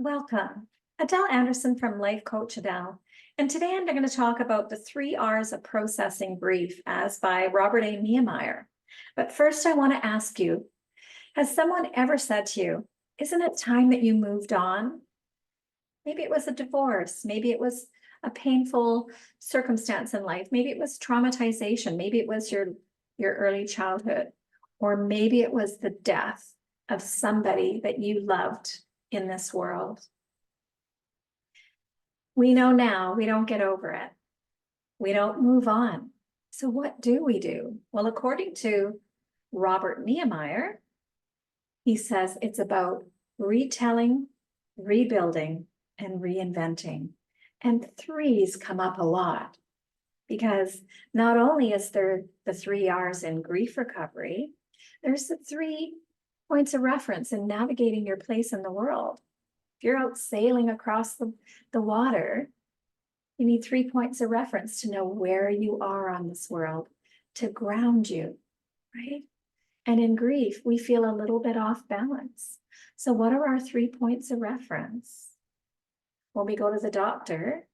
Welcome. Adele Anderson from Life Coach Adele. And today I'm going to talk about the 3R's of processing grief as by Robert A Neimeyer. But first I want to ask you, has someone ever said to you, isn't it time that you moved on? Maybe it was a divorce. Maybe it was a painful circumstance in life. Maybe it was traumatization. Maybe it was your early childhood, or maybe it was the death of somebody that you loved in this world. We know now we don't get over it. We don't move on. So what do we do? Well, according to Robert Neimeyer, he says it's about retelling, rebuilding, and reinventing. And threes come up a lot because not only is there the 3R's in grief recovery, there's the 3 points of reference in navigating your place in the world. If you're out sailing across the water, you need 3 points of reference to know where you are on this world, to ground you, right? And in grief, we feel a little bit off balance. So what are our 3 points of reference? When we go to the doctor,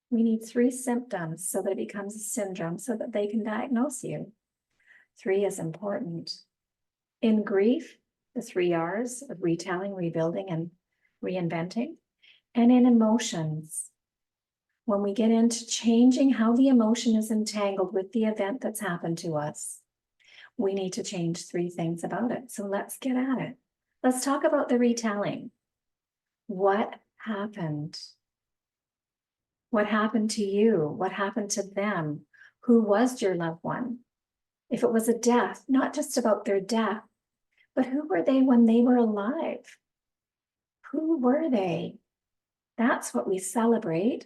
we need 3 symptoms so that it becomes a syndrome so that they can diagnose you. 3 is important. In grief, the 3R's of retelling, rebuilding, and reinventing. And in emotions, when we get into changing how the emotion is entangled with the event that's happened to us, we need to change 3 things about it. So let's get at it. Let's talk about the retelling. What happened? What happened to you? What happened to them? Who was your loved one? If it was a death, not just about their death, but who were they when they were alive? Who were they? That's what we celebrate.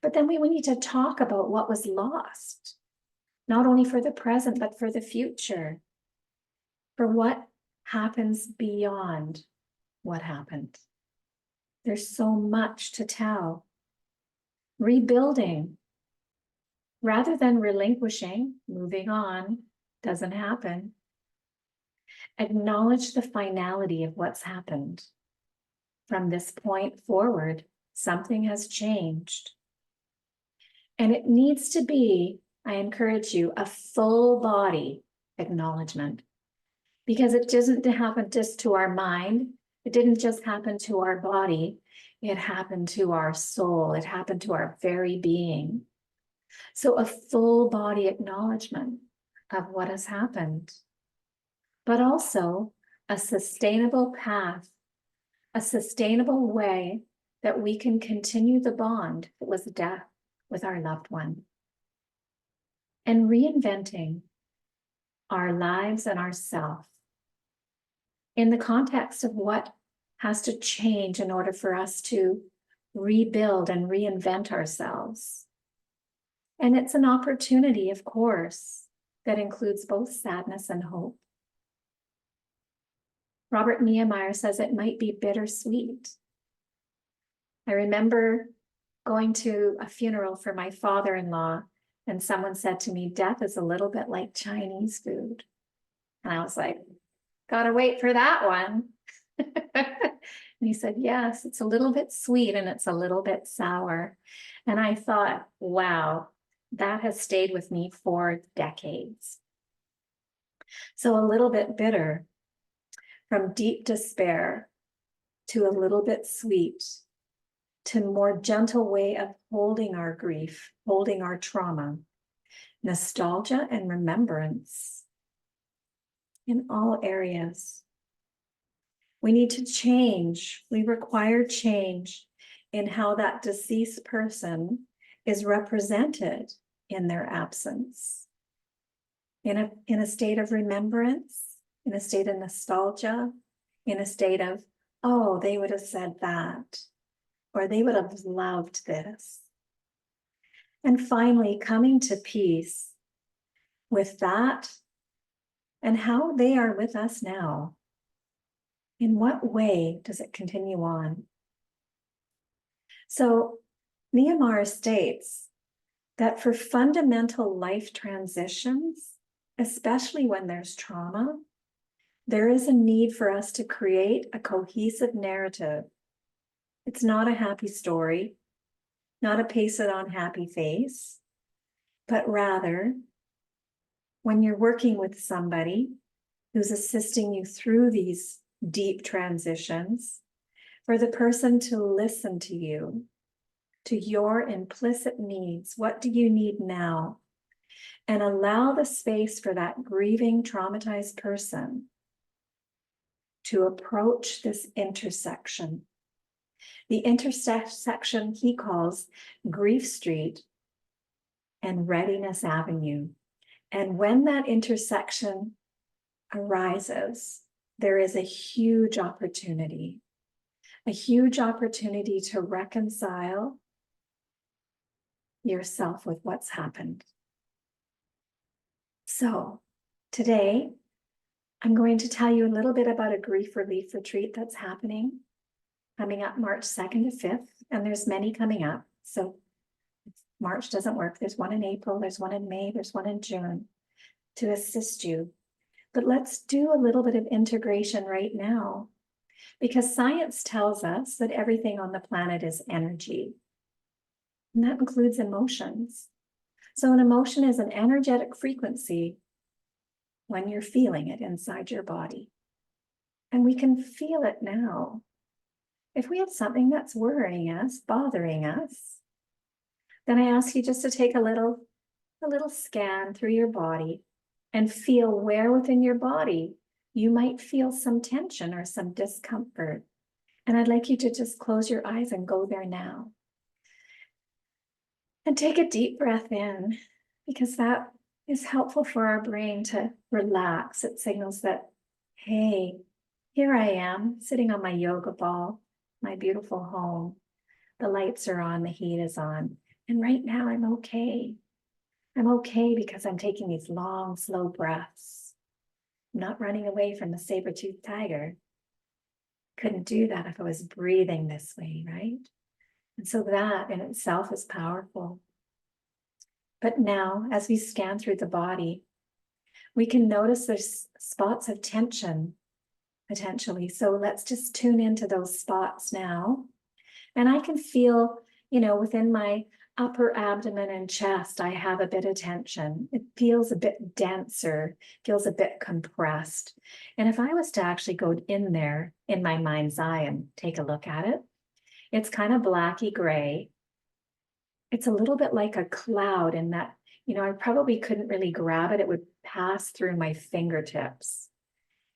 But then we need to talk about what was lost, not only for the present, but for the future, for what happens beyond what happened. There's so much to tell. Rebuilding, rather than relinquishing, moving on, doesn't happen. Acknowledge the finality of what's happened. From this point forward, something has changed. And it needs to be, I encourage you, a full body acknowledgement. Because it doesn't happen just to our mind. It didn't just happen to our body. It happened to our soul. It happened to our very being. So a full body acknowledgement of what has happened. But also a sustainable path, a sustainable way that we can continue the bond that was death with our loved one. And reinventing our lives and ourselves in the context of what has to change in order for us to rebuild and reinvent ourselves. And it's an opportunity, of course, that includes both sadness and hope. Robert Neimeyer says it might be bittersweet. I remember going to a funeral for my father-in-law, and someone said to me, death is a little bit like Chinese food. And I was like, gotta wait for that one. And he said, yes, it's a little bit sweet and it's a little bit sour. And I thought, wow, that has stayed with me for decades. So a little bit bitter, from deep despair to a little bit sweet, to a more gentle way of holding our grief, holding our trauma, nostalgia and remembrance in all areas. We need to change. We require change in how that deceased person is represented in their absence. In a state of remembrance, in a state of nostalgia, in a state of, oh, they would have said that, or they would have loved this. And finally, coming to peace with that and how they are with us now. In what way does it continue on? So Neimeyer states that for fundamental life transitions, especially when there's trauma, there is a need for us to create a cohesive narrative It's not a happy story, not a paste it on happy face, but rather when you're working with somebody who's assisting you through these deep transitions, for the person to listen to you, to your implicit needs. What do you need now? And allow the space for that grieving, traumatized person to approach this intersection. The intersection he calls Grief Street and Readiness Avenue. And when that intersection arises, there is a huge opportunity to reconcile yourself with what's happened. So today, I'm going to tell you a little bit about a grief relief retreat that's happening, coming up March 2nd to 5th, and there's many coming up. So if March doesn't work, there's one in April, there's one in May, there's one in June to assist you. But let's do a little bit of integration right now, because science tells us that everything on the planet is energy, and that includes emotions. So an emotion is an energetic frequency when you're feeling it inside your body. And we can feel it now. If we have something that's worrying us, bothering us, then I ask you just to take a little scan through your body and feel where within your body you might feel some tension or some discomfort. And I'd like you to just close your eyes and go there now. And take a deep breath in, because that is helpful for our brain to relax. It signals that, hey, here I am sitting on my yoga ball, my beautiful home. The lights are on, the heat is on. And right now I'm okay. I'm okay because I'm taking these long, slow breaths. I'm not running away from the saber-toothed tiger. Couldn't do that if I was breathing this way, right? And so that in itself is powerful. But now, as we scan through the body, we can notice there's spots of tension, potentially. So let's just tune into those spots now. And I can feel, within my upper abdomen and chest, I have a bit of tension. It feels a bit denser, feels a bit compressed. And if I was to actually go in there in my mind's eye and take a look at it, it's kind of blacky gray. It's a little bit like a cloud in that, I probably couldn't really grab it. It would pass through my fingertips.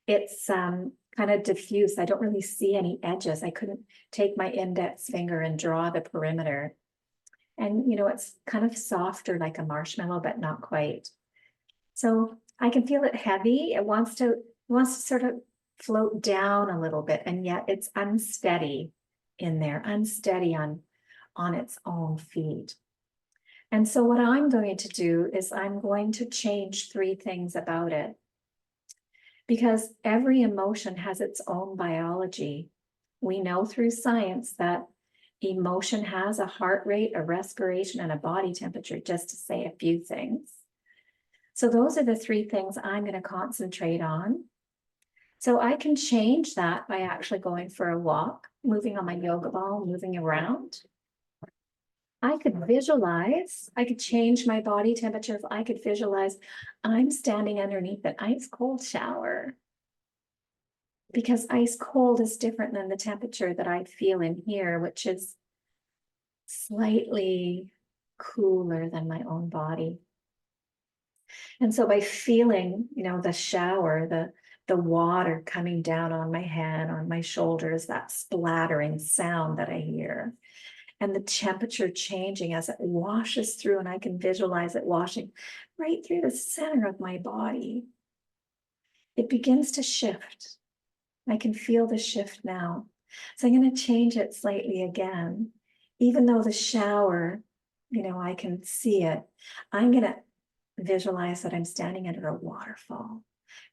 It's kind of diffuse. I don't really see any edges. I couldn't take my index finger and draw the perimeter. And, it's kind of softer like a marshmallow, but not quite. So I can feel it heavy. It wants to sort of float down a little bit, and yet it's unsteady in there, unsteady on its own feet. And so what I'm going to do is I'm going to change 3 things about it. Because every emotion has its own biology. We know through science that emotion has a heart rate, a respiration, and a body temperature, just to say a few things. So those are the 3 things I'm going to concentrate on. So I can change that by actually going for a walk, moving on my yoga ball, moving around. I could visualize, I could change my body temperature if I could visualize I'm standing underneath an ice cold shower. Because ice cold is different than the temperature that I feel in here, which is slightly cooler than my own body. And so by feeling, the shower, the water coming down on my head, on my shoulders, that splattering sound that I hear, and the temperature changing as it washes through, and I can visualize it washing right through the center of my body, it begins to shift. I can feel the shift now. So I'm going to change it slightly again. Even though the shower, I can see it, I'm going to visualize that I'm standing under a waterfall.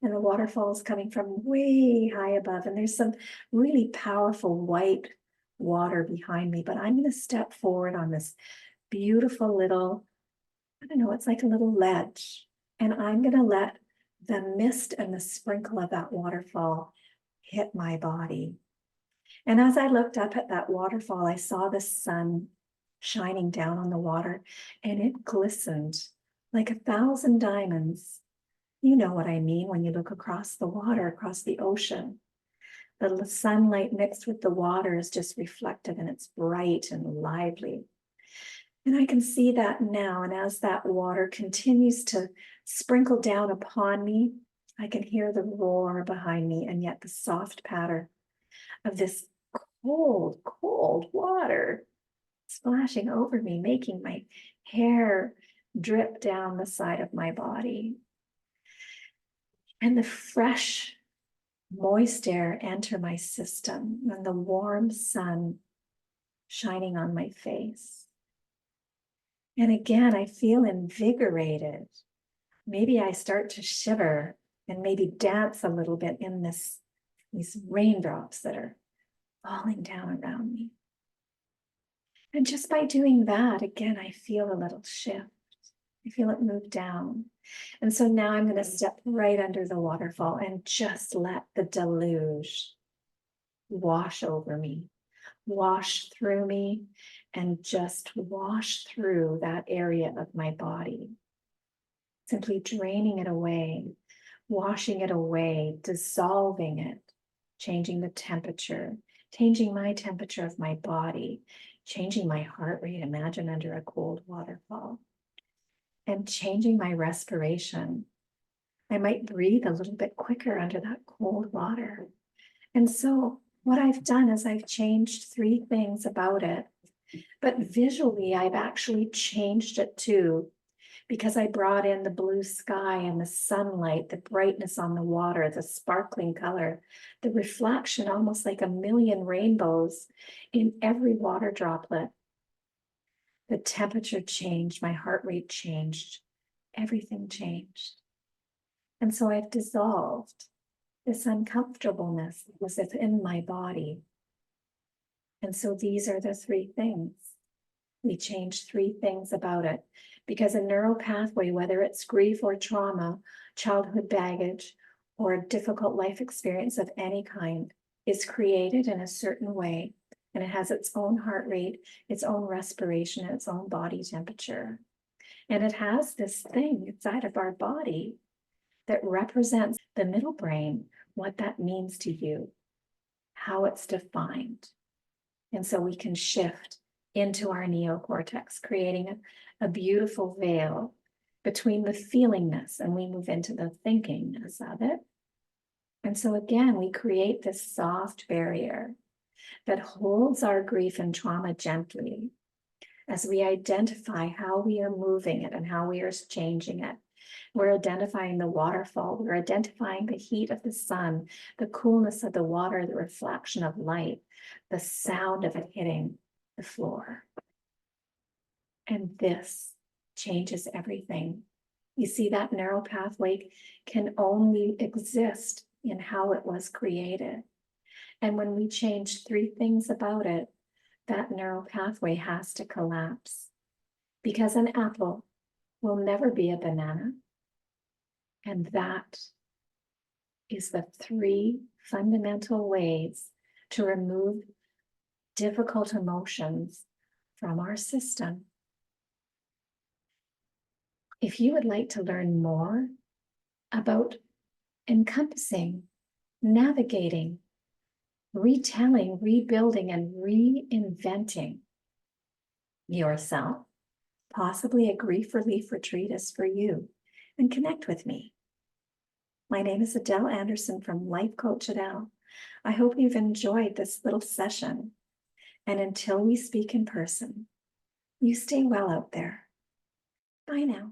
And the waterfall is coming from way high above. And there's some really powerful white water behind me. But I'm going to step forward on this beautiful little, it's like a little ledge. And I'm going to let the mist and the sprinkle of that waterfall hit my body. And as I looked up at that waterfall, I saw the sun shining down on the water, and it glistened like 1,000 diamonds. You know what I mean when you look across the water, across the ocean. The sunlight mixed with the water is just reflective, and it's bright and lively. And I can see that now. And as that water continues to sprinkle down upon me, I can hear the roar behind me, and yet the soft patter of this cold, cold water splashing over me, making my hair drip down the side of my body. And the fresh, moist air enter my system, and the warm sun shining on my face. And again, I feel invigorated. Maybe I start to shiver and maybe dance a little bit in these raindrops that are falling down around me. And just by doing that, again, I feel a little shift. I feel it move down. And so now I'm going to step right under the waterfall and just let the deluge wash over me, wash through me, and just wash through that area of my body. Simply draining it away, washing it away, dissolving it, changing the temperature, changing my temperature of my body, changing my heart rate, imagine under a cold waterfall, and changing my respiration. I might breathe a little bit quicker under that cold water. And so what I've done is I've changed 3 things about it, but visually I've actually changed it too, because I brought in the blue sky and the sunlight, the brightness on the water, the sparkling color, the reflection, almost like a million rainbows in every water droplet. The temperature changed, my heart rate changed, everything changed. And so I've dissolved this uncomfortableness that was within my body. And so these are the 3 things. We changed 3 things about it, because a neural pathway, whether it's grief or trauma, childhood baggage, or a difficult life experience of any kind, is created in a certain way, and it has its own heart rate, its own respiration, its own body temperature. And it has this thing inside of our body that represents the middle brain, what that means to you, how it's defined. And so we can shift into our neocortex, creating a beautiful veil between the feelingness, and we move into the thinkingness of it. And so again, we create this soft barrier that holds our grief and trauma gently as we identify how we are moving it and how we are changing it. We're identifying the waterfall. We're identifying the heat of the sun, the coolness of the water, the reflection of light, the sound of it hitting the floor. And this changes everything. You see, that neural pathway can only exist in how it was created. And when we change 3 things about it, that neural pathway has to collapse, because an apple will never be a banana. And that is the 3 fundamental ways to remove difficult emotions from our system. If you would like to learn more about encompassing, navigating, retelling, rebuilding, and reinventing yourself, possibly a grief relief retreat is for you, and connect with me. My name is Adele Anderson from Life Coach Adele. I hope you've enjoyed this little session. And until we speak in person, you stay well out there. Bye now.